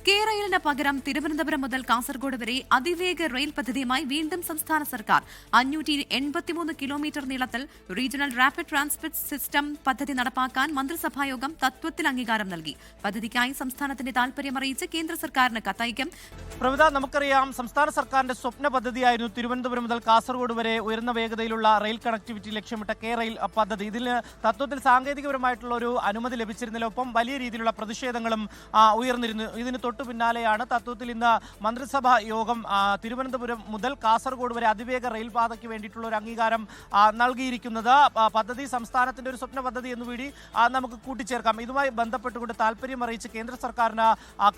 കേരളിന് പകരം തിരുവനന്തപുരം മുതൽ കാസർഗോഡ് വരെ അതിവേഗ റെയിൽ പദ്ധതിയുമായി വീണ്ടും സംസ്ഥാന സർക്കാർ 583 കിലോമീറ്റർ നീളത്തിൽ റീജിയണൽ റാപ്പിഡ് ട്രാൻസ്പോർട്ട് സിസ്റ്റം പദ്ധതി നടപ്പാക്കാൻ മന്ത്രിസഭായോഗം തത്വത്തിൽ അംഗീകാരം നൽകി. പദ്ധതിക്കായി സംസ്ഥാനത്തിന്റെ താൽപര്യമറിയിച്ച് കേന്ദ്ര സർക്കാരിന് കത്തയക്കും. പ്രവിധ, നമുക്കറിയാം സംസ്ഥാന സർക്കാരിന്റെ സ്വപ്ന പദ്ധതിയായിരുന്നു തിരുവനന്തപുരം മുതൽ കാസർഗോഡ് വരെ ഉയർന്ന വേഗതയിലുള്ള റെയിൽ കണക്ടിവിറ്റി ലക്ഷ്യമിട്ട റെയിൽ പദ്ധതി. ഇതിന് തത്വത്തിൽ സാങ്കേതികപരമായിട്ടുള്ള ഒരു അനുമതി ലഭിച്ചിരുന്നില്ല. ഒപ്പം വലിയ രീതിയിലുള്ള പ്രതിഷേധങ്ങളും ഉയർന്നിരുന്നു. ഇതിന് തൊട്ടു പിന്നാലെയാണ് തത്വത്തിൽ ഇന്ന് മന്ത്രിസഭാ യോഗം തിരുവനന്തപുരം മുതൽ കാസർഗോഡ് വരെ അതിവേഗ റെയിൽ പാതയ്ക്ക് വേണ്ടിയിട്ടുള്ള ഒരു അംഗീകാരം നൽകിയിരിക്കുന്നത്. പദ്ധതി സംസ്ഥാനത്തിന്റെ ഒരു സ്വപ്ന പദ്ധതി എന്നുകൂടി നമുക്ക് കൂട്ടിച്ചേർക്കാം. ഇതുമായി ബന്ധപ്പെട്ടുകൊണ്ട് താല്പര്യം അറിയിച്ച് കേന്ദ്ര സർക്കാരിന്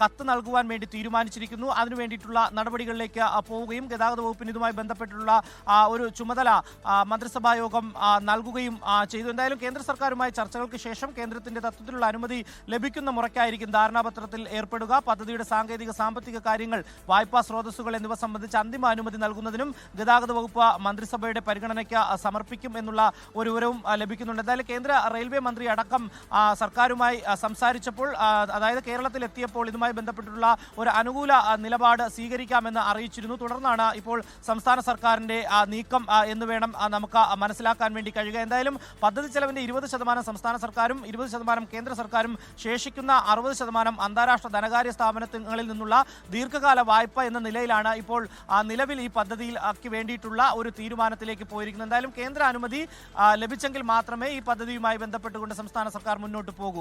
കത്ത് നൽകുവാൻ വേണ്ടി തീരുമാനിച്ചിരിക്കുന്നു. അതിനുവേണ്ടിയിട്ടുള്ള നടപടികളിലേക്ക് പോവുകയും ഗതാഗത വകുപ്പിന് ഇതുമായി ബന്ധപ്പെട്ടുള്ള ഒരു ചുമതല മന്ത്രിസഭാ യോഗം നൽകുകയും ചെയ്തു. എന്തായാലും കേന്ദ്ര സർക്കാരുമായി ചർച്ചകൾക്ക് ശേഷം കേന്ദ്രത്തിന്റെ തത്വത്തിലുള്ള അനുമതി ലഭിക്കുന്ന മുറയ്ക്കായിരിക്കും ധാരണാപത്രത്തിൽ ഏർപ്പെടുക. പദ്ധതിയുടെ സാങ്കേതിക സാമ്പത്തിക കാര്യങ്ങൾ, വായ്പാ സ്രോതസ്സുകൾ എന്നിവ സംബന്ധിച്ച് അന്തിമ അനുമതി നൽകുന്നതിനും ഗതാഗത വകുപ്പ് മന്ത്രിസഭയുടെ പരിഗണനയ്ക്ക് സമർപ്പിക്കും എന്നുള്ള ഒരു വിവരവും ലഭിക്കുന്നുണ്ട്. എന്തായാലും കേന്ദ്ര റെയിൽവേ മന്ത്രി അടക്കം സർക്കാരുമായി സംസാരിച്ചപ്പോൾ, അതായത് കേരളത്തിൽ എത്തിയപ്പോൾ ഇതുമായി ബന്ധപ്പെട്ടിട്ടുള്ള ഒരു അനുകൂല നിലപാട് സ്വീകരിക്കാമെന്ന് അറിയിച്ചിരുന്നു. തുടർന്നാണ് ഇപ്പോൾ സംസ്ഥാന സർക്കാരിന്റെ നീക്കം എന്ന് വേണം നമുക്ക് മനസ്സിലാക്കാൻ വേണ്ടി കഴിയുക. എന്തായാലും പദ്ധതി ചെലവിന്റെ 20% സംസ്ഥാന സർക്കാരും 20% കേന്ദ്ര സർക്കാരും ശേഷിക്കുന്ന 60% അന്താരാഷ്ട്ര ധനകാര്യ സ്ഥാപനങ്ങളിൽ നിന്നുള്ള ദീർഘകാല വായ്പ എന്ന നിലയിലാണ് ഇപ്പോൾ നിലവിൽ ഈ പദ്ധതിക്ക് വേണ്ടിയിട്ടുള്ള ഒരു തീരുമാനത്തിലേക്ക് പോയിരിക്കുന്നത്. എന്തായാലും കേന്ദ്ര അനുമതി ലഭിച്ചെങ്കിൽ മാത്രമേ ഈ പദ്ധതിയുമായി ബന്ധപ്പെട്ടുകൊണ്ട് സംസ്ഥാന സർക്കാർ മുന്നോട്ട് പോകൂ.